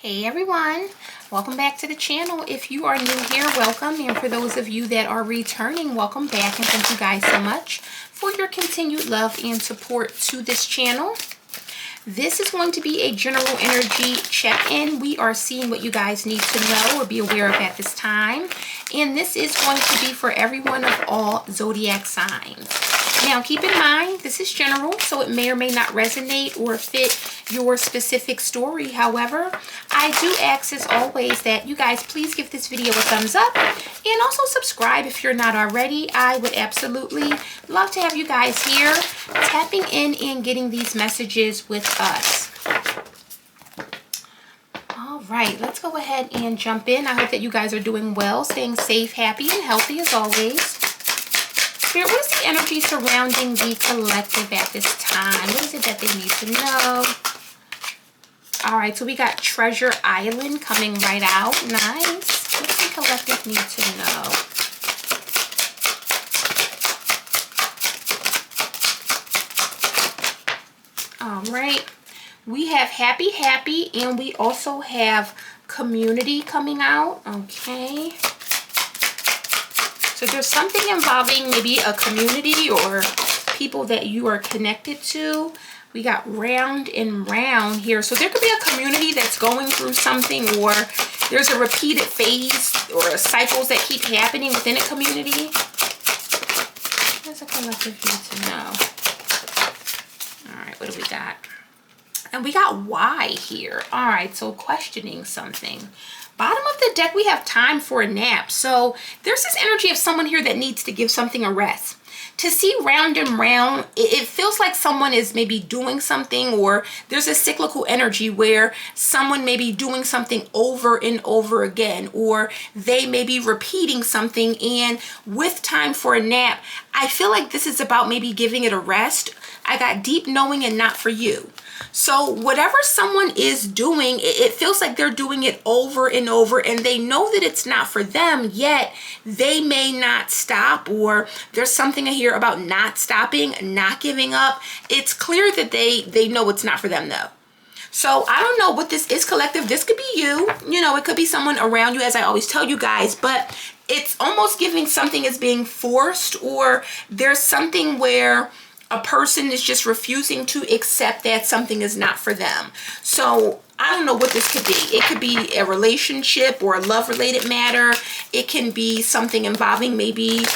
Hey everyone, welcome back to the channel. If you are new here, welcome, and for those of you that are returning, welcome back, and thank you guys so much for your continued love and support to this channel. This is going to be a general energy check-in. We are seeing what you guys need to know or be aware of at this time, and this is going to be for everyone of all zodiac signs. Now keep in mind, this is general, so it may or may not resonate or fit your specific story. However, I do ask as always that you guys please give this video a thumbs up and also subscribe if you're not already. I would absolutely love to have you guys here tapping in and getting these messages with us. All right, let's go ahead and jump in. I hope that you guys are doing well, staying safe, happy, and healthy as always. Spirit, what is the energy surrounding the collective at this time? What is it that they need to know? All right, so we got Treasure Island coming right out. Nice. What does the collective need to know? All right. We have Happy, Happy, and we also have Community coming out. Okay. So there's something involving maybe a community or people that you are connected to. We got Round and Round here. So there could be a community that's going through something, or there's a repeated phase or cycles that keep happening within a community. What does a collective need to know? All right, what do we got? And we got Why here. All right, so questioning something. Bottom of the deck, we have Time for a Nap. So there's this energy of someone here that needs to give something a rest. To see Round and Round, it feels like someone is maybe doing something, or there's a cyclical energy where someone may be doing something over and over again, or they may be repeating something. And with Time for a Nap, I feel like this is about maybe giving it a rest. I got Deep Knowing and Not for You. So whatever someone is doing, it feels like they're doing it over and over, and they know that it's not for them, yet they may not stop, or there's something here about not stopping, not giving up. It's clear that they know it's not for them though. So I don't know what this is, collective. This could be you. You know, it could be someone around you, as I always tell you guys, but it's almost giving something is being forced, or there's something where a person is just refusing to accept that something is not for them. So I don't know what this could be. It could be a relationship or a love-related matter. It can be something involving maybe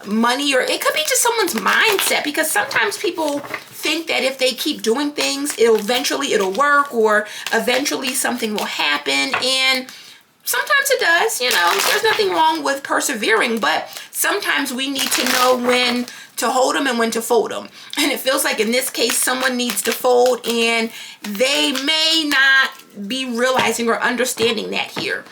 money, or it could be just someone's mindset, because sometimes people think that if they keep doing things, it'll work, or eventually something will happen. And sometimes it does, you know, there's nothing wrong with persevering, but sometimes we need to know when to hold them and when to fold them. And it feels like in this case, someone needs to fold, and they may not be realizing or understanding that here.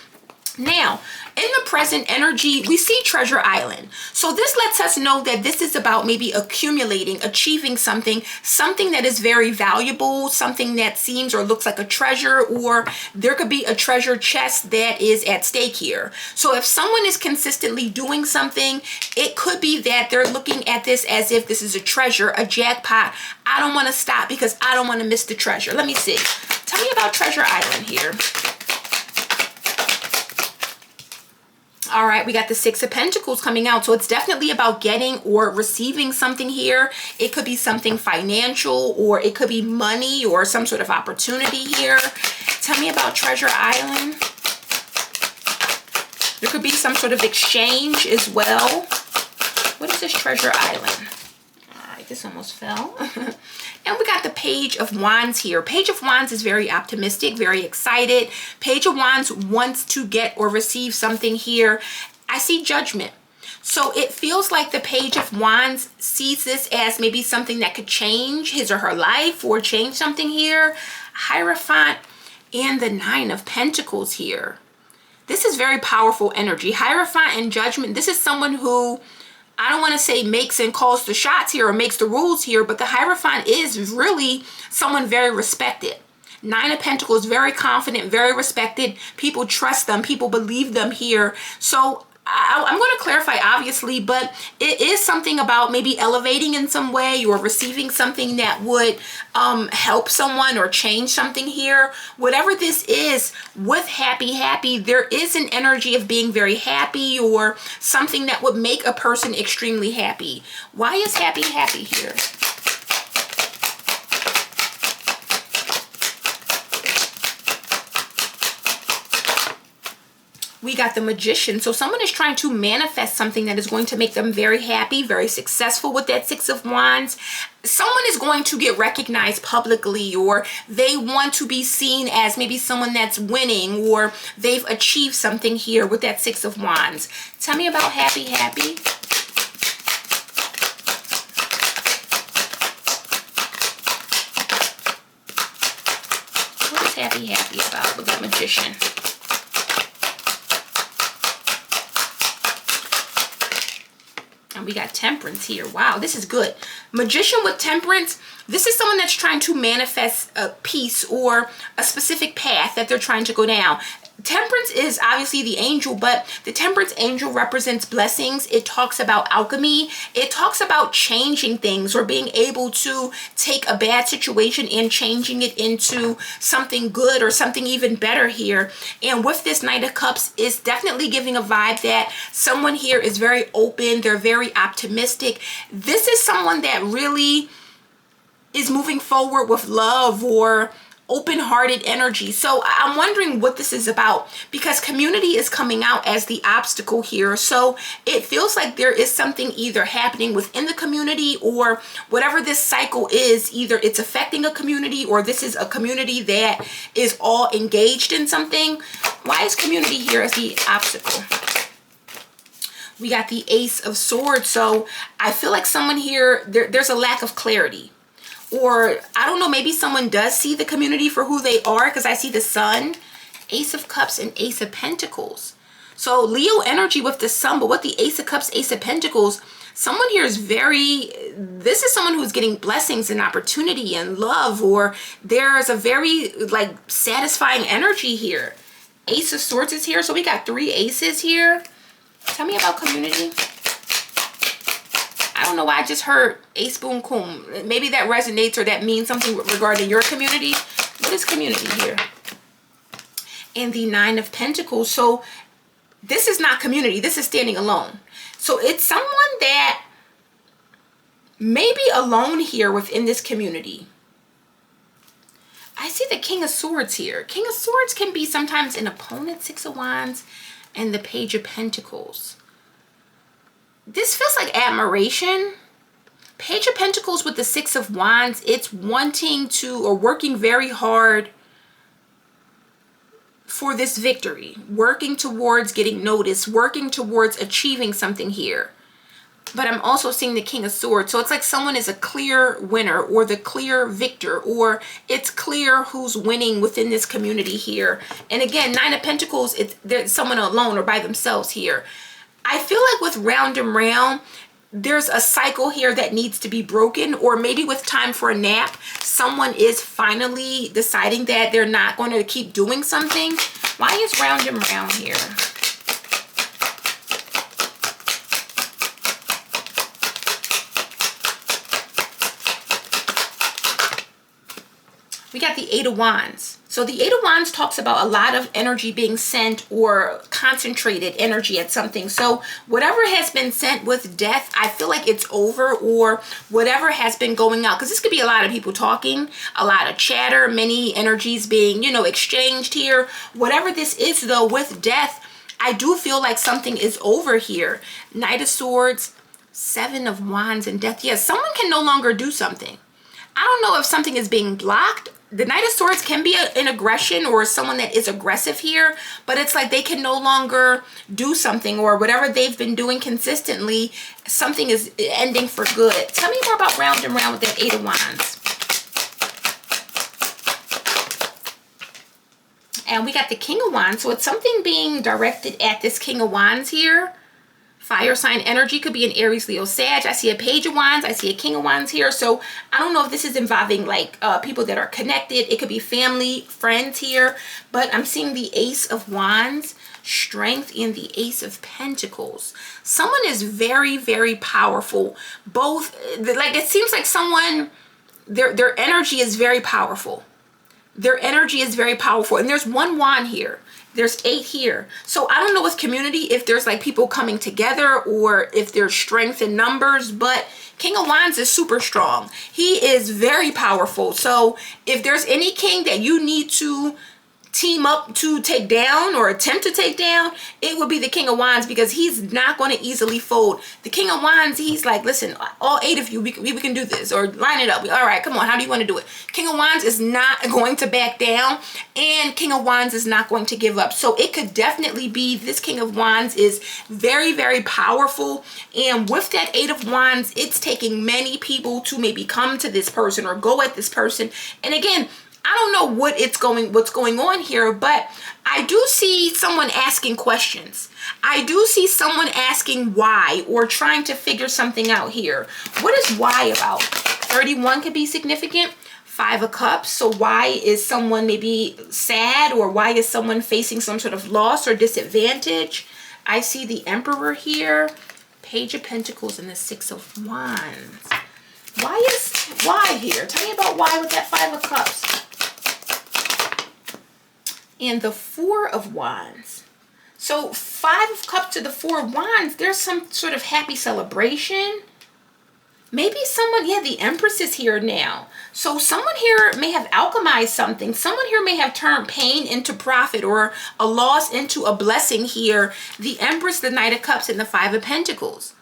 Now, in the present energy, we see Treasure Island. So this lets us know that this is about maybe accumulating, achieving something that is very valuable, something that seems or looks like a treasure, or there could be a treasure chest that is at stake here. So if someone is consistently doing something, it could be that they're looking at this as if this is a treasure, a jackpot. I don't want to stop because I don't want to miss the treasure. Let me see. Tell me about Treasure Island here. All right, we got the Six of Pentacles coming out. So it's definitely about getting or receiving something here. It could be something financial, or it could be money or some sort of opportunity here. Tell me about Treasure Island. There could be some sort of exchange as well. What is this Treasure Island? All right, this almost fell. And we got the Page of Wands here. Page of Wands is very optimistic, very excited. Page of Wands wants to get or receive something here. I see Judgment. So it feels like the Page of Wands sees this as maybe something that could change his or her life, or change something here. Hierophant and the Nine of Pentacles here. This is very powerful energy. Hierophant and Judgment. This is someone who, I don't want to say makes and calls the shots here or makes the rules here, but the Hierophant is really someone very respected. Nine of Pentacles, very confident, very respected. People trust them. People believe them here. So I'm going to clarify, obviously, but it is something about maybe elevating in some way or receiving something that would help someone or change something here. Whatever this is with happy, there is an energy of being very happy or something that would make a person extremely happy. Why is happy here? We got the Magician. So someone is trying to manifest something that is going to make them very happy, very successful with that Six of Wands. Someone is going to get recognized publicly, or they want to be seen as maybe someone that's winning, or they've achieved something here with that Six of Wands. Tell me about happy. What is happy about with that Magician? And we got Temperance here. Wow, this is good. Magician with Temperance. This is someone that's trying to manifest a peace or a specific path that they're trying to go down. Temperance is obviously the angel, but the Temperance angel represents blessings. It talks about alchemy. It talks about changing things or being able to take a bad situation and changing it into something good or something even better here. And with this Knight of Cups, it's definitely giving a vibe that someone here is very open. They're very optimistic. This is someone that really is moving forward with love or open-hearted energy. So I'm wondering what this is about, because community is coming out as the obstacle here. So it feels like there is something either happening within the community, or whatever this cycle is, either it's affecting a community or this is a community that is all engaged in something. Why is community here as the obstacle? We got the Ace of Swords. So I feel like someone here, there's a lack of clarity. Or, I don't know, maybe someone does see the community for who they are, because I see the Sun, Ace of Cups, and Ace of Pentacles. So, Leo energy with the Sun, but with the Ace of Cups, Ace of Pentacles, someone here is this is someone who's getting blessings and opportunity and love, or there's a very, like, satisfying energy here. Ace of Swords is here, so we got 3 aces here. Tell me about community. I don't know why I just heard Ace Boom Coom. Maybe that resonates or that means something regarding your community. What is community here? And the Nine of Pentacles. So this is not community. This is standing alone. So it's someone that may be alone here within this community. I see the King of Swords here. King of Swords can be sometimes an opponent, Six of Wands, and the Page of Pentacles. This feels like admiration. Page of Pentacles with the Six of Wands, it's wanting to or working very hard for this victory, working towards getting noticed, working towards achieving something here. But I'm also seeing the King of Swords. So it's like someone is a clear winner or the clear victor, or it's clear who's winning within this community here. And again, Nine of Pentacles, there's someone alone or by themselves here. I feel like with Round and Round, there's a cycle here that needs to be broken, or maybe with Time for a Nap, someone is finally deciding that they're not going to keep doing something. Why is Round and Round here? We got the Eight of Wands. So the Eight of Wands talks about a lot of energy being sent or concentrated energy at something. So whatever has been sent with Death, I feel like it's over, or whatever has been going out. Because this could be a lot of people talking, a lot of chatter, many energies being, exchanged here. Whatever this is, though, with Death, I do feel like something is over here. Knight of Swords, Seven of Wands, and Death. Yes, someone can no longer do something. I don't know if something is being blocked. The Knight of Swords can be an aggression or someone that is aggressive here, but it's like they can no longer do something, or whatever they've been doing consistently, something is ending for good. Tell me more about Round and Round with that Eight of Wands. And we got the King of Wands, so it's something being directed at this King of Wands here. Fire sign energy, could be an Aries, Leo, Sag. I see a Page of Wands. I see a King of Wands here. So I don't know if this is involving like people that are connected. It could be family, friends here. But I'm seeing the Ace of Wands Strength, and the Ace of Pentacles. Someone is very, very powerful. Both, like, it seems like someone, their energy is very powerful. Their energy is very powerful. And there's one wand here. There's 8 here. So I don't know with community if there's like people coming together or if there's strength in numbers, but King of Wands is super strong. He is very powerful. So if there's any king that you need to team up to take down or attempt to take down, it would be the King of Wands, because he's not going to easily fold. The King of Wands, he's like, listen, all 8 of you, we can do this, or line it up. All right, come on, how do you want to do it? King of Wands is not going to back down, and King of Wands is not going to give up. So it could definitely be this King of Wands is very, very powerful, and with that 8 of Wands, it's taking many people to maybe come to this person or go at this person. And again, I don't know what's going on here, but I do see someone asking questions. I do see someone asking why, or trying to figure something out here. What is why about? 31 could be significant. 5 of Cups. So why is someone maybe sad, or why is someone facing some sort of loss or disadvantage? I see the Emperor here, Page of Pentacles, and the 6 of Wands. Why here? Tell me about why with that 5 of Cups. And the 4 of Wands. So 5 of Cups to the 4 of Wands, there's some sort of happy celebration. Maybe someone, yeah, the Empress is here now. So someone here may have alchemized something. Someone here may have turned pain into profit, or a loss into a blessing here. The Empress, the Knight of Cups, and the 5 of Pentacles.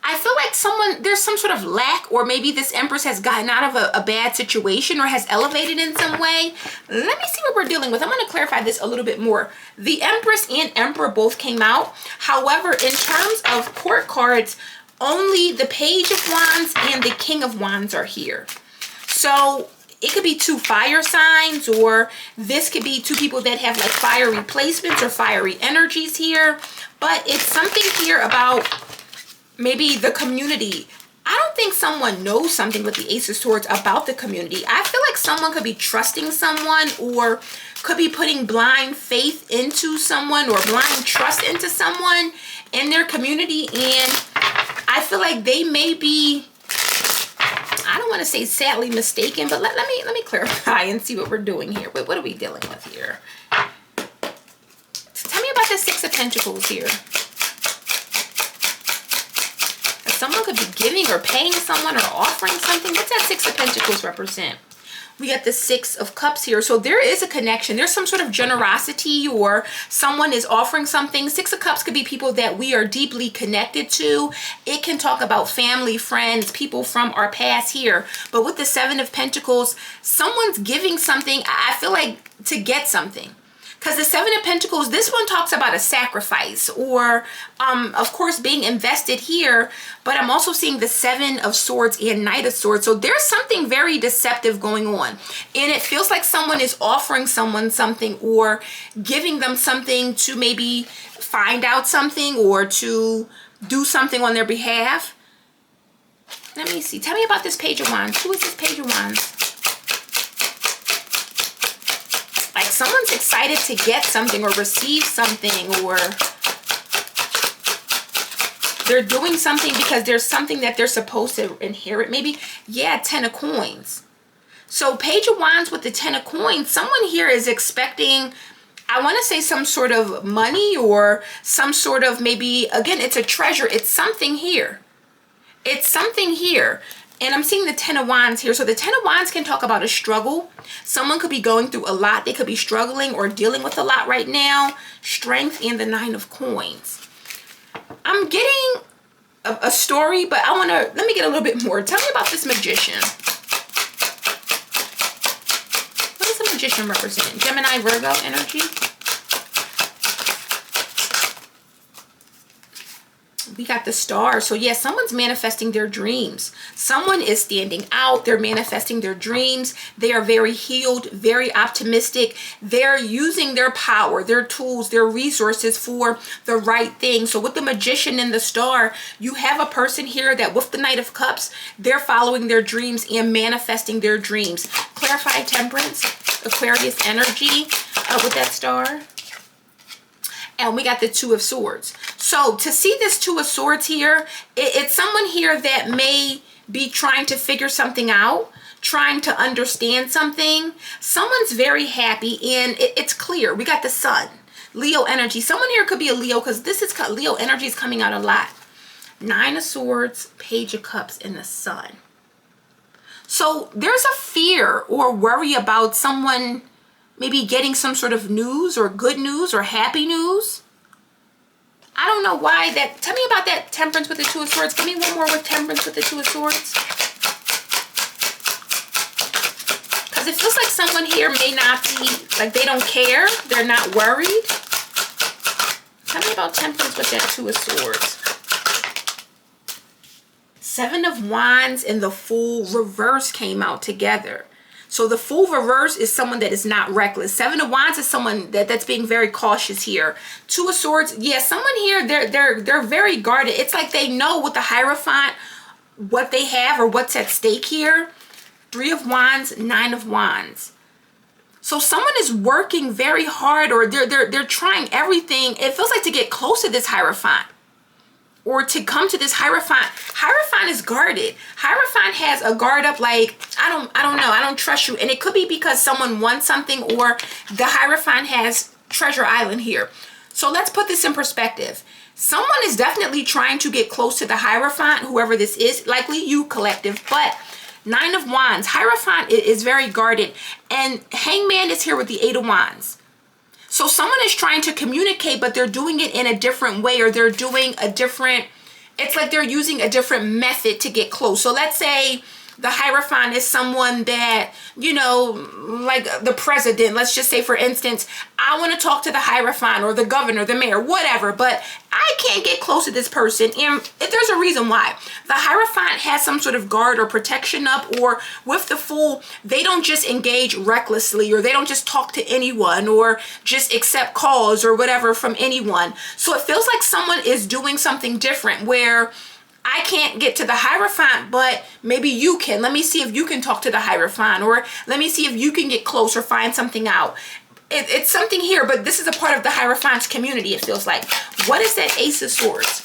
I feel like there's some sort of lack, or maybe this Empress has gotten out of a bad situation or has elevated in some way. Let me see what we're dealing with. I'm going to clarify this a little bit more. The Empress and Emperor both came out. However, in terms of court cards, only the Page of Wands and the King of Wands are here. So it could be 2 fire signs, or this could be 2 people that have like fiery placements or fiery energies here. But it's something here about maybe the community. I don't think someone knows something with the Ace of Swords about the community. I feel like someone could be trusting someone, or could be putting blind faith into someone, or blind trust into someone in their community. And I feel like they may be, I don't want to say sadly mistaken, but let me clarify and see what we're doing here. What are we dealing with here? Tell me about the 6 of Pentacles here. Someone could be giving or paying someone or offering something. What's that 6 of Pentacles represent? We got the 6 of Cups here. So there is a connection. There's some sort of generosity, or someone is offering something. 6 of Cups could be people that we are deeply connected to. It can talk about family, friends, people from our past here. But with the 7 of Pentacles, someone's giving something, I feel like, to get something. Because the 7 of Pentacles, this one talks about a sacrifice, or of course being invested here, but I'm also seeing the 7 of Swords and Knight of Swords. So there's something very deceptive going on, and it feels like someone is offering someone something, or giving them something to maybe find out something, or to do something on their behalf. Let me see. Tell me about this Page of Wands. Who is this Page of Wands? Like someone's excited to get something or receive something, or they're doing something because there's something that they're supposed to inherit. Maybe, yeah, 10 of Coins. So Page of Wands with the 10 of Coins, someone here is expecting, I want to say, some sort of money, or some sort of, maybe, again, it's a treasure. It's something here. It's something here. And I'm seeing the 10 of Wands here. So the 10 of Wands can talk about a struggle. Someone could be going through a lot. They could be struggling or dealing with a lot right now. Strength, and the 9 of Coins. I'm getting a story, but let me get a little bit more. Tell me about this Magician. What does the Magician represent? Gemini, Virgo energy? We got the Star. So yeah, someone's manifesting their dreams. Someone is standing out. They're manifesting their dreams. They are very healed, very optimistic. They're using their power, their tools, their resources for the right thing. So with the Magician and the Star, you have a person here that with the Knight of Cups, they're following their dreams and manifesting their dreams. Clarify Temperance, Aquarius energy with that Star. And we got the Two of Swords. So to see this Two of Swords here, it's someone here that may be trying to figure something out, trying to understand something. Someone's very happy, and it's clear. We got the Sun, Leo energy. Someone here could be a Leo, because this is Leo energy is coming out a lot. Nine of Swords, Page of Cups, and the Sun. So there's a fear or worry about someone maybe getting some sort of news or good news or happy news. I don't know why that. Tell me about that Temperance with the Two of Swords. Give me one more with Temperance with the Two of Swords. Because it feels like someone here may not be, like they don't care. They're not worried. Tell me about Temperance with that Two of Swords. Seven of Wands and the Fool reverse came out together. So the Fool reverse is someone that is not reckless. Seven of Wands is someone that's being very cautious here. Two of Swords, yeah, someone here, they're very guarded. It's like they know with the Hierophant what they have or what's at stake here. Three of Wands, Nine of Wands. So someone is working very hard, or they're trying everything. It feels like to get close to this Hierophant, or to come to this Hierophant. Hierophant is guarded. Hierophant has a guard up, like, I don't know, I don't trust you. And it could be because someone wants something, or the Hierophant has Treasure Island here. So let's put this in perspective. Someone is definitely trying to get close to the Hierophant, whoever this is, likely you, collective. But Nine of Wands, Hierophant is very guarded. And Hangman is here with the Eight of Wands. So someone is trying to communicate, but they're doing it in a different way, or they're doing a different, it's like they're using a different method to get close. So let's say the Hierophant is someone that, you know, like the president, let's just say, for instance, I want to talk to the Hierophant or the governor, the mayor, whatever, but I can't get close to this person. And there's a reason why. The Hierophant has some sort of guard or protection up, or with the Fool, they don't just engage recklessly, or they don't just talk to anyone, or just accept calls or whatever from anyone. So it feels like someone is doing something different, where I can't get to the Hierophant, but maybe you can. Let me see if you can talk to the Hierophant, or let me see if you can get close or find something out. It's something here, but this is a part of the Hierophant's community, it feels like. What is that Ace of Swords?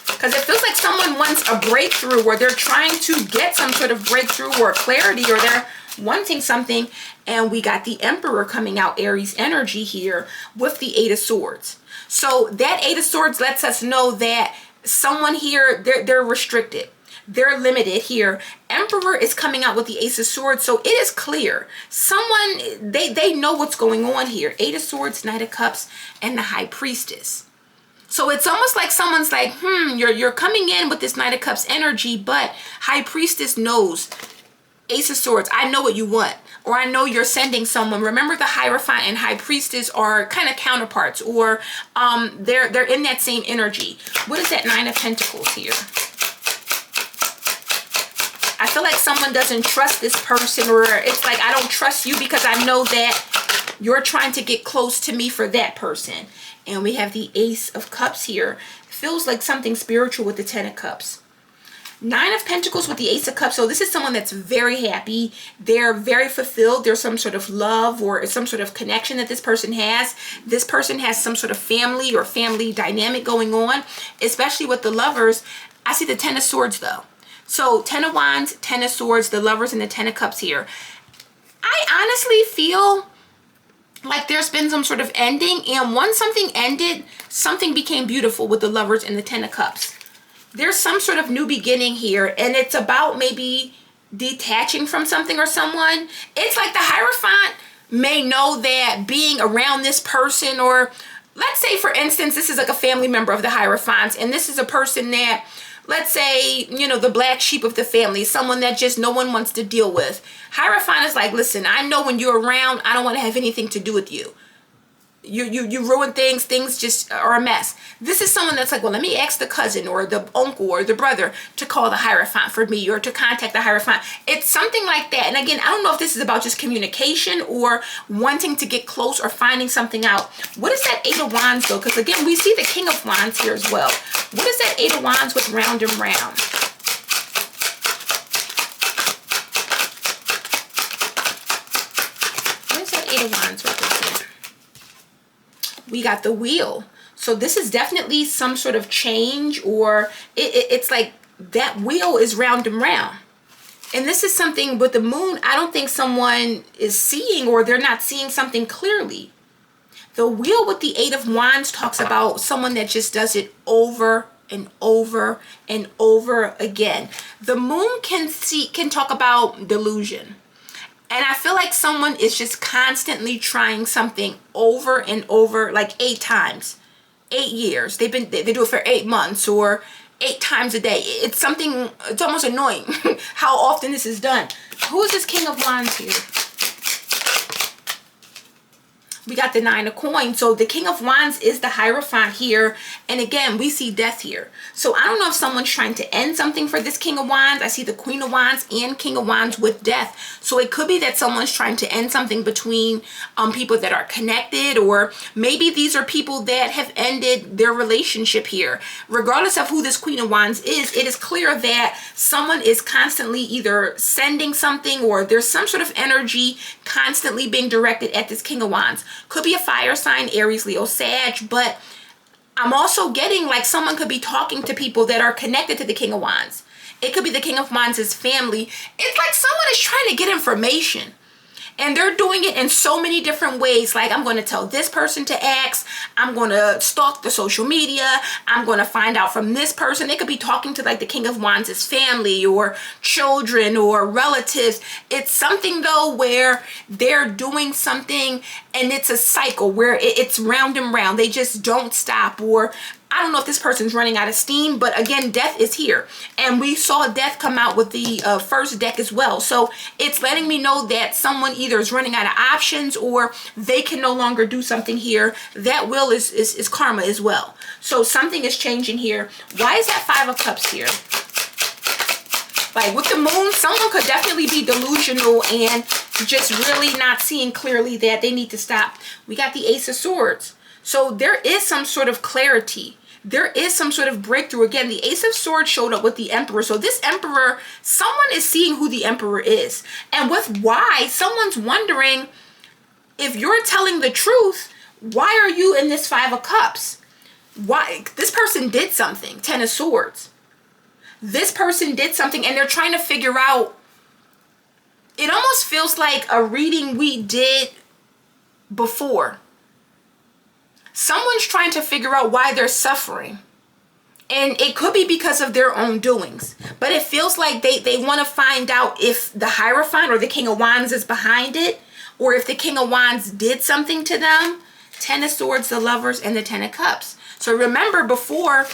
Because it feels like someone wants a breakthrough, or they're trying to get some sort of breakthrough or clarity, or they're wanting something. And we got the Emperor coming out, Aries energy here, with the Eight of Swords. So that Eight of Swords lets us know that someone here, they're restricted. They're limited here. Emperor is coming out with the Ace of Swords. So it is clear. Someone, they know what's going on here. Eight of Swords, Knight of Cups, and the High Priestess. So it's almost like someone's like, you're coming in with this Knight of Cups energy, but High Priestess knows. Ace of Swords, I know what you want, or I know you're sending someone. Remember, the Hierophant and High Priestess are kind of counterparts, or they're in that same energy. What is that Nine of Pentacles here? I feel like someone doesn't trust this person, or it's like, I don't trust you because I know that you're trying to get close to me for that person. And we have the Ace of Cups here. Feels like something spiritual with the Ten of Cups. Nine of Pentacles with the Ace of Cups. So this is someone that's very happy. They're very fulfilled. There's some sort of love or some sort of connection that this person has. This person has some sort of family or family dynamic going on, especially with the Lovers. I see the Ten of Swords though. So Ten of Wands, Ten of Swords, the Lovers, and the Ten of Cups here. I honestly feel like there's been some sort of ending, and once something ended, something became beautiful with the Lovers and the Ten of Cups. There's some sort of new beginning here, and it's about maybe detaching from something or someone. It's like the Hierophant may know that being around this person, or let's say, for instance, this is like a family member of the Hierophants, and this is a person that, let's say, you know, the black sheep of the family, someone that just no one wants to deal with. Hierophant is like, listen, I know when you're around, I don't want to have anything to do with you. You ruin things just are a mess. This is someone that's like, well, let me ask the cousin or the uncle or the brother to call the Hierophant for me, or to contact the Hierophant. It's something like that. And again, I don't know if this is about just communication or wanting to get close or finding something out. What is that Eight of Wands though? Because again, we see the King of Wands here as well. What is that Eight of Wands with round and round? What is that the Eight of Wands represent? We got the Wheel. So this is definitely some sort of change, or it's like that wheel is round and round. And this is something with the Moon, I don't think someone is seeing, or they're not seeing something clearly. The Wheel with the Eight of Wands talks about someone that just does it over and over and over again. The Moon can talk about delusion. And I feel like someone is just constantly trying something over and over, like 8 times, 8 years. They do it for 8 months or 8 times a day. It's something, it's almost annoying how often this is done. Who is this King of Wands here? We got the Nine of Coins. So the King of Wands is the Hierophant here. And again, we see death here. So I don't know if someone's trying to end something for this King of Wands. I see the Queen of Wands and King of Wands with death. So it could be that someone's trying to end something between people that are connected, or maybe these are people that have ended their relationship here. Regardless of who this Queen of Wands is, it is clear that someone is constantly either sending something, or there's some sort of energy constantly being directed at this King of Wands. Could be a fire sign, Aries, Leo, Sag, but I'm also getting like someone could be talking to people that are connected to the King of Wands. It could be the King of Wands' family. It's like someone is trying to get information. And they're doing it in so many different ways. Like, I'm going to tell this person to ask. I'm going to stalk the social media. I'm going to find out from this person. They could be talking to like the King of Wands' family or children or relatives. It's something though where they're doing something and it's a cycle where it's round and round. They just don't stop. Or I don't know if this person's running out of steam, but again, death is here. And we saw death come out with the first deck as well. So it's letting me know that someone either is running out of options, or they can no longer do something here. That will is karma as well. So something is changing here. Why is that Five of Cups here? Like with the Moon, someone could definitely be delusional and just really not seeing clearly that they need to stop. We got the Ace of Swords. So there is some sort of clarity. There is some sort of breakthrough. Again, the Ace of Swords showed up with the Emperor. So this Emperor, someone is seeing who the Emperor is. And with why, someone's wondering, if you're telling the truth, why are you in this Five of Cups? Why? This person did something. Ten of Swords. This person did something and they're trying to figure out. It almost feels like a reading we did before. Someone's trying to figure out why they're suffering. And it could be because of their own doings. But it feels like they want to find out if the Hierophant or the King of Wands is behind it, or if the King of Wands did something to them. Ten of Swords, the Lovers, and the Ten of Cups. So remember, before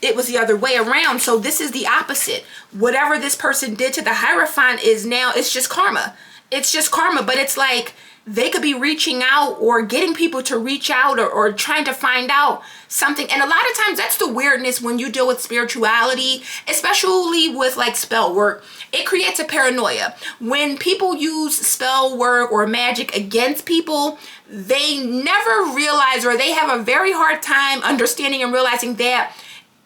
it was the other way around. So this is the opposite. Whatever this person did to the Hierophant is now, it's just karma. It's just karma. But it's like they could be reaching out or getting people to reach out, or trying to find out something. And a lot of times that's the weirdness when you deal with spirituality, especially with like spell work. It creates a paranoia. When people use spell work or magic against people, they never realize, or they have a very hard time understanding and realizing that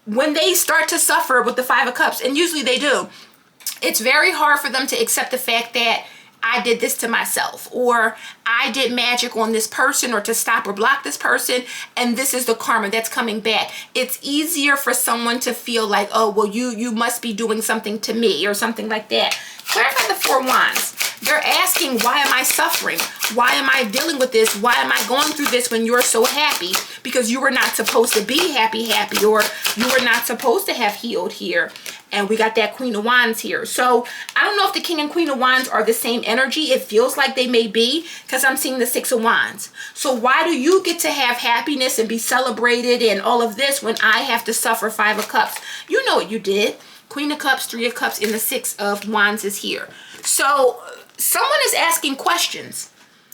when they start to suffer with the Five of Cups, and usually they do, it's very hard for them to accept the fact that I did this to myself, or I did magic on this person, or to stop or block this person, and this is the karma that's coming back. It's easier for someone to feel like, oh, well, you must be doing something to me, or something like that. Clarify the Four of Wands. They're asking, why am I suffering? Why am I dealing with this? Why am I going through this when you're so happy? Because you were not supposed to be happy, or you were not supposed to have healed here. And we got that Queen of Wands here. So I don't know if the King and Queen of Wands are the same energy. It feels like they may be, because I'm seeing the Six of Wands. So why do you get to have happiness and be celebrated and all of this when I have to suffer? Five of Cups. You know what you did. Queen of Cups, Three of Cups, and the Six of Wands is here. So someone is asking questions.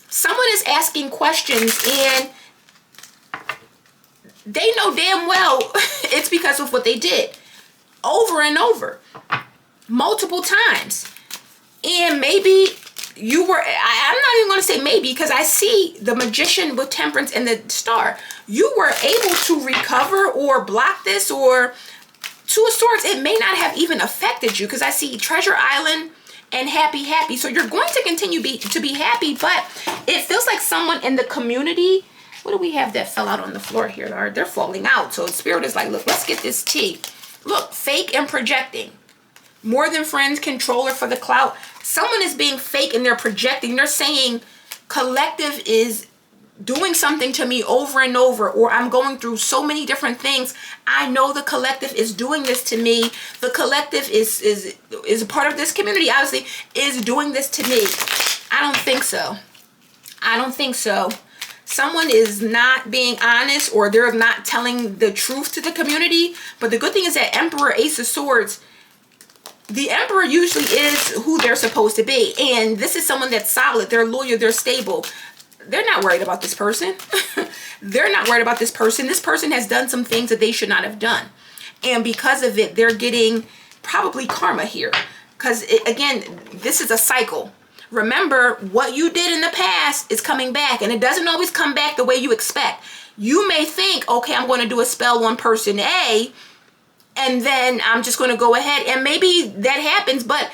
Someone is asking questions, and they know damn well it's because of what they did. Over and over, multiple times. And maybe you were, I'm not even going to say maybe, because I see the Magician with Temperance and the Star. You were able to recover or block this, or Two of Swords, it may not have even affected you, because I see Treasure Island and happy. So you're going to continue to be happy, but it feels like someone in the community, what do we have that fell out on the floor here? They're falling out. So Spirit is like, look, let's get this tea. Look, fake and projecting. More than friends, controller for the clout. Someone is being fake and they're projecting. They're saying collective is doing something to me over and over, or I'm going through so many different things. I know the collective is doing this to me. The collective is a part of this community, obviously, is doing this to me. I don't think so. I don't think so. Someone is not being honest, or they're not telling the truth to the community. But the good thing is that Emperor, Ace of Swords, the Emperor usually is who they're supposed to be. And this is someone that's solid. They're loyal. They're stable. They're not worried about this person. They're not worried about this person. This person has done some things that they should not have done. And because of it, they're getting probably karma here. Because, again, this is a cycle. Remember, what you did in the past is coming back. And it doesn't always come back the way you expect. You may think, okay, I'm going to do a spell on person A, and then I'm just going to go ahead. And maybe that happens, but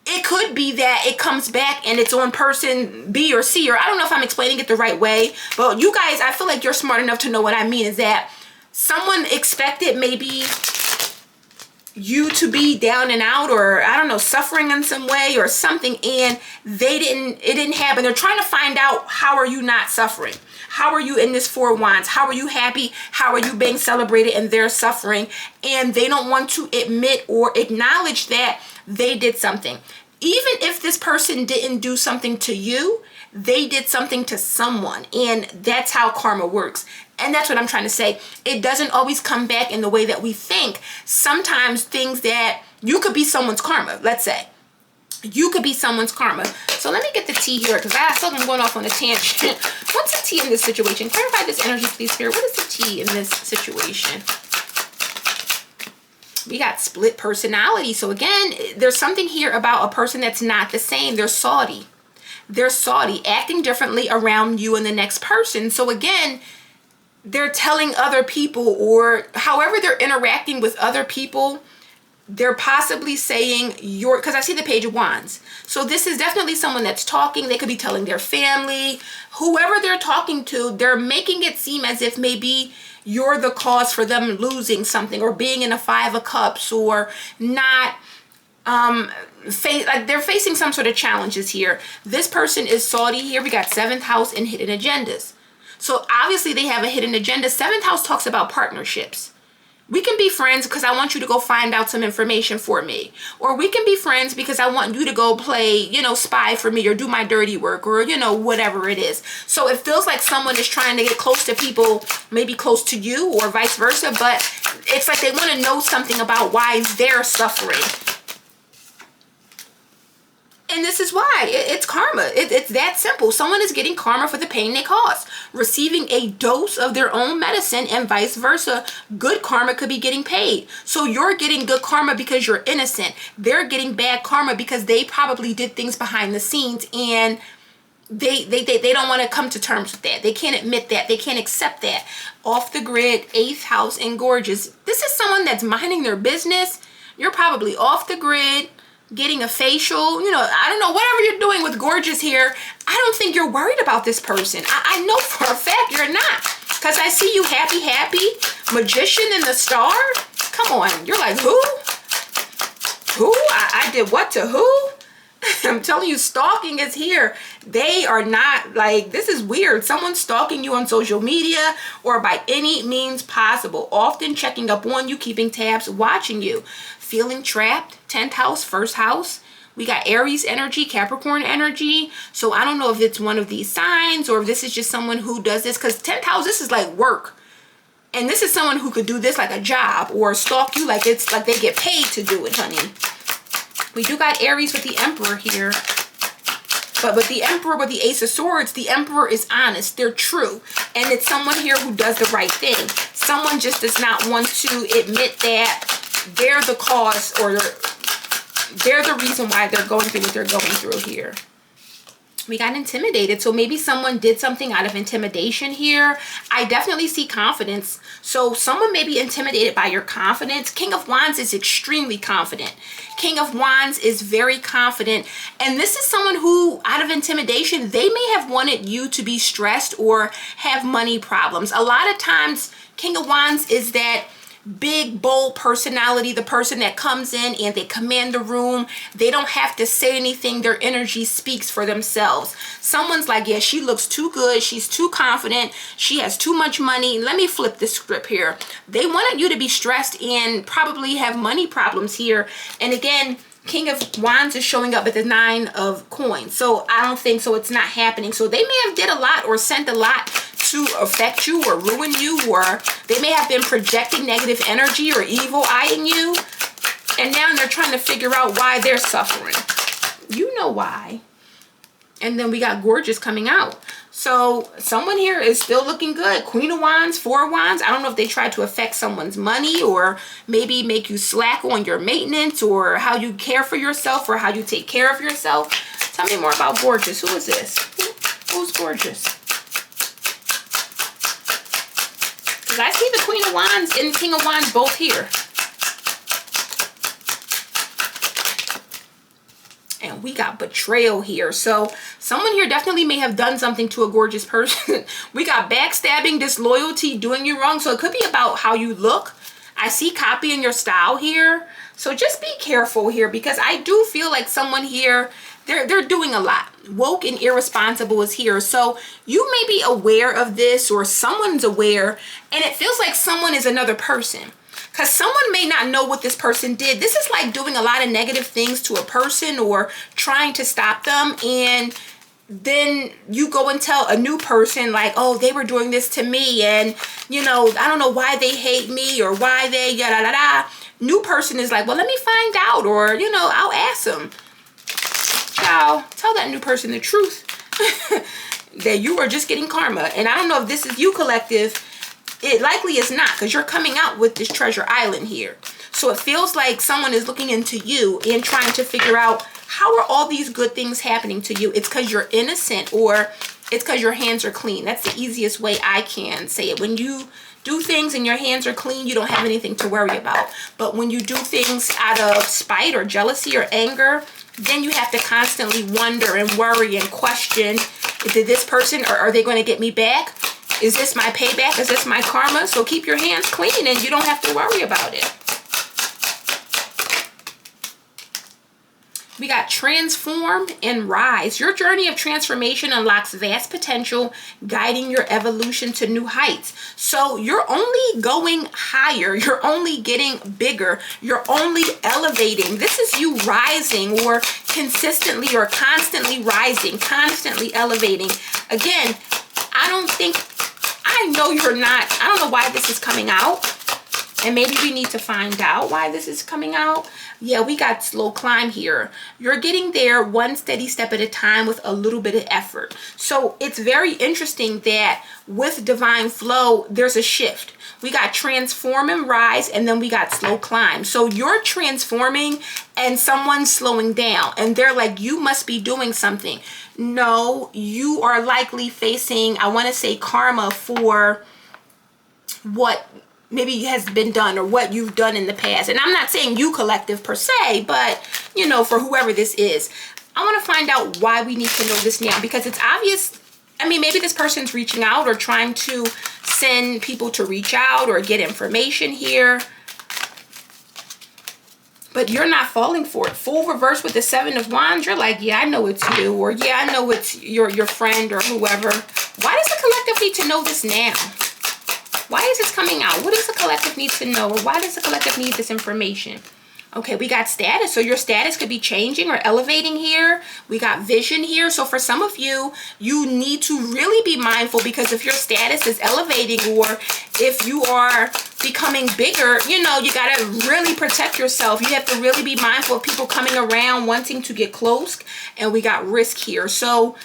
it could be that it comes back and it's on person B or C, or I don't know if I'm explaining it the right way, but you guys, I feel like you're smart enough to know what I mean, is that someone expected maybe you to be down and out, or I don't know, suffering in some way or something, and it didn't happen. They're trying to find out, how are you not suffering? How are you in this Four of Wands? How are you happy? How are you being celebrated and they're suffering? And they don't want to admit or acknowledge that they did something. Even if this person didn't do something to you, they did something to someone. And that's how karma works. And that's what I'm trying to say. It doesn't always come back in the way that we think. Sometimes things that you could be someone's karma, let's say. You could be someone's karma. So let me get the tea here, because I feel like I'm going off on a tangent. What's the tea in this situation? Clarify this energy, please, Spirit. What is the tea in this situation? We got split personality. So again, there's something here about a person that's not the same. They're salty. They're salty, acting differently around you and the next person. So again, they're telling other people, or however they're interacting with other people, they're possibly saying because I see the Page of Wands. So this is definitely someone that's talking. They could be telling their family, whoever they're talking to, they're making it seem as if maybe you're the cause for them losing something, or being in a Five of Cups, or not, like they're facing some sort of challenges here. This person is salty here. We got 7th house and hidden agendas. So obviously they have a hidden agenda. 7th house talks about partnerships. We can be friends because I want you to go find out some information for me. Or we can be friends because I want you to go play, spy for me, or do my dirty work, or, whatever it is. So it feels like someone is trying to get close to people, maybe close to you, or vice versa. But it's like they want to know something about why they're suffering. And this is why. It's karma. It's that simple. Someone is getting karma for the pain they caused. Receiving a dose of their own medicine, and vice versa. Good karma could be getting paid. So you're getting good karma because you're innocent. They're getting bad karma because they probably did things behind the scenes, and they don't want to come to terms with that. They can't admit that. They can't accept that. Off the grid, 8th house, and gorgeous. This is someone that's minding their business. You're probably off the grid, getting a facial, I don't know, whatever you're doing with gorgeous here. I don't think you're worried about this person. I know for a fact you're not, because I see you happy, magician in the star. Come on, you're like, who? I did what to who? I'm telling you, stalking is here. They are not, like, this is weird. Someone's stalking you on social media, or by any means possible, often checking up on you, keeping tabs, watching you. Feeling trapped, 10th house, 1st house. We got Aries energy, Capricorn energy. So I don't know if it's one of these signs, or if this is just someone who does this, because 10th house, this is like work. And this is someone who could do this like a job, or stalk you like it's like they get paid to do it, honey. We do got Aries with the Emperor here. But with the Emperor, with the Ace of Swords, the Emperor is honest. They're true. And it's someone here who does the right thing. Someone just does not want to admit that they're the cause, or they're the reason why they're going through what they're going through here. We got intimidated. So maybe someone did something out of intimidation here. I definitely see confidence. So someone may be intimidated by your confidence. King of Wands is extremely confident. King of Wands is very confident. And this is someone who, out of intimidation, they may have wanted you to be stressed or have money problems. A lot of times, King of Wands is that big, bold personality, the person that comes in and they command the room. They don't have to say anything. Their energy speaks for themselves. Someone's like, yeah, she looks too good. She's too confident. She has too much money. Let me flip this script here. They wanted you to be stressed and probably have money problems here. And again, King of Wands is showing up at the 9 of coins. So I don't think so. It's not happening. So they may have did a lot or sent a lot to affect you or ruin you, or they may have been projecting negative energy or evil eyeing you. And now they're trying to figure out why they're suffering. You know why. And then we got Gorgeous coming out. So someone here is still looking good. Queen of Wands, 4 of Wands. I don't know if they tried to affect someone's money or maybe make you slack on your maintenance or how you care for yourself or how you take care of yourself. Tell me more about Gorgeous. Who is this? Who's Gorgeous? Because I see the Queen of Wands and King of Wands both here. And we got Betrayal here. So someone here definitely may have done something to a gorgeous person. We got backstabbing, disloyalty, doing you wrong. So it could be about how you look. I see copying your style here. So just be careful here, because I do feel like someone here, they're doing a lot. Woke and irresponsible is here. So you may be aware of this, or someone's aware, and it feels like someone is another person. Because someone may not know what this person did. This is like doing a lot of negative things to a person or trying to stop them. And then you go and tell a new person like, oh, they were doing this to me. And, you know, I don't know why they hate me or why they yada da da. New person is like, well, let me find out. Or, you know, I'll ask them. Child, tell that new person the truth. That you are just getting karma. And I don't know if this is you, collective. It likely is not, because you're coming out with this treasure island here. So it feels like someone is looking into you and trying to figure out, how are all these good things happening to you? It's because you're innocent, or it's because your hands are clean. That's the easiest way I can say it. When you do things and your hands are clean, you don't have anything to worry about. But when you do things out of spite or jealousy or anger, then you have to constantly wonder and worry and question, did this person, or are they going to get me back? Is this my payback? Is this my karma? So keep your hands clean and you don't have to worry about it. We got Transform and Rise. Your journey of transformation unlocks vast potential, guiding your evolution to new heights. So you're only going higher. You're only getting bigger. You're only elevating. This is you rising, or consistently or constantly rising, constantly elevating. Again, I know you're not. I don't know why this is coming out. And maybe we need to find out why this is coming out. Yeah, we got slow climb here. You're getting there one steady step at a time with a little bit of effort. So it's very interesting that with divine flow, there's a shift. We got transform and rise, and then we got slow climb. So you're transforming and someone's slowing down. And they're like, you must be doing something. No, you are likely facing, I want to say, karma for what maybe has been done or what you've done in the past. And I'm not saying you, collective, per se, but, you know, for whoever this is. I want to find out why we need to know this now, because it's obvious. I mean, maybe this person's reaching out or trying to send people to reach out or get information here. But you're not falling for it. Full reverse with the 7 of Wands. You're like, yeah, I know it's you. Or yeah, I know it's your friend or whoever. Why does the collective need to know this now? Why is this coming out? What does the collective need to know? Or why does the collective need this information? Okay, we got status. So your status could be changing or elevating here. We got vision here. So for some of you, you need to really be mindful, because if your status is elevating or if you are becoming bigger, you know, you got to really protect yourself. You have to really be mindful of people coming around wanting to get close. And we got risk here. So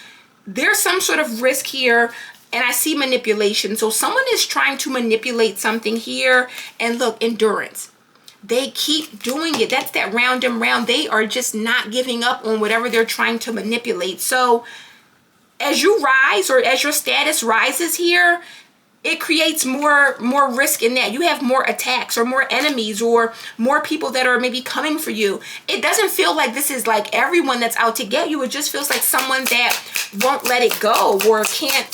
there's some sort of risk here. And I see manipulation. So someone is trying to manipulate something here. And look, endurance. They keep doing it. That's that round and round. They are just not giving up on whatever they're trying to manipulate. So as you rise or as your status rises here, it creates more risk in that you have more attacks or more enemies or more people that are maybe coming for you. It doesn't feel like this is like everyone that's out to get you. It just feels like someone that won't let it go or can't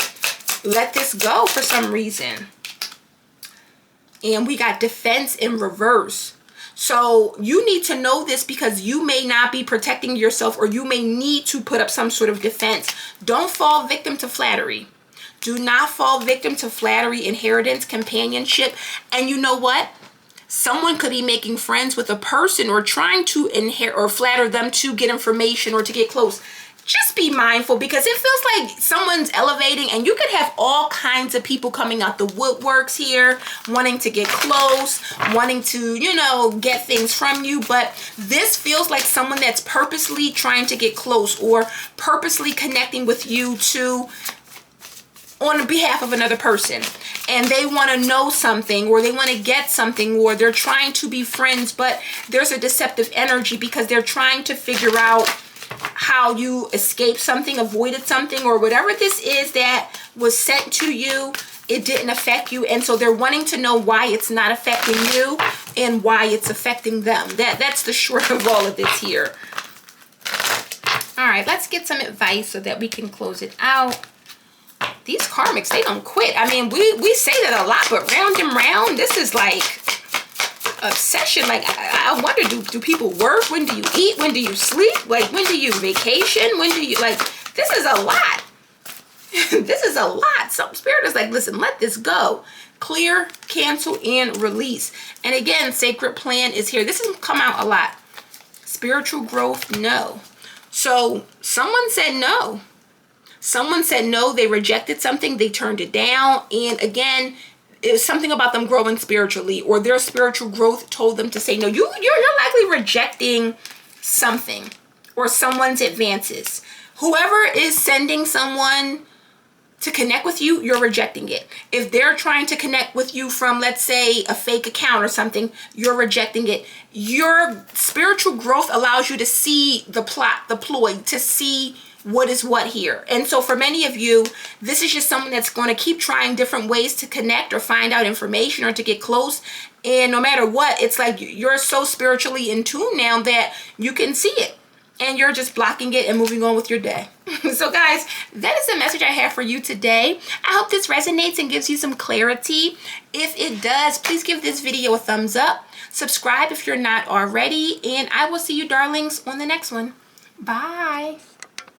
let this go for some reason. And we got defense in reverse. So you need to know this because you may not be protecting yourself, or you may need to put up some sort of defense. Don't fall victim to flattery. Do not fall victim to flattery, inheritance, companionship. And you know what? Someone could be making friends with a person or trying to inherit or flatter them to get information or to get close. Just be mindful, because it feels like someone's elevating, and you could have all kinds of people coming out the woodworks here, wanting to get close, wanting to, you know, get things from you. But this feels like someone that's purposely trying to get close or purposely connecting with you to on behalf of another person, and they want to know something, or they want to get something, or they're trying to be friends, but there's a deceptive energy because they're trying to figure out how you escaped something, avoided something, or whatever this is that was sent to you. It didn't affect you, and so they're wanting to know why it's not affecting you and why it's affecting them. That's the short of all of this here. All right, let's get some advice so that we can close it out. These karmics, they don't quit. I mean, we say that a lot, but round and round, this is like obsession. Like, I wonder, do people work? When do you eat? When do you sleep? Like, when do you vacation? When do you, like, this is a lot. This is a lot. Some spirit is like, listen, let this go. Clear, cancel, and release. And again, sacred plan is here. This has come out a lot. Spiritual growth, no. So someone said no. Someone said no, they rejected something, they turned it down. And again, it was something about them growing spiritually, or their spiritual growth told them to say no. You're likely rejecting something or someone's advances. Whoever is sending someone to connect with you, you're rejecting it. If they're trying to connect with you from, let's say, a fake account or something, you're rejecting it. Your spiritual growth allows you to see the plot, the ploy, to see what is what here. And so for many of you, this is just someone that's going to keep trying different ways to connect or find out information or to get close. And no matter what, it's like you're so spiritually in tune now that you can see it, and you're just blocking it and moving on with your day. So guys, that is the message I have for you today. I hope this resonates and gives you some clarity. If it does, please give this video a thumbs up. Subscribe if you're not already, and I will see you darlings on the next one. Bye.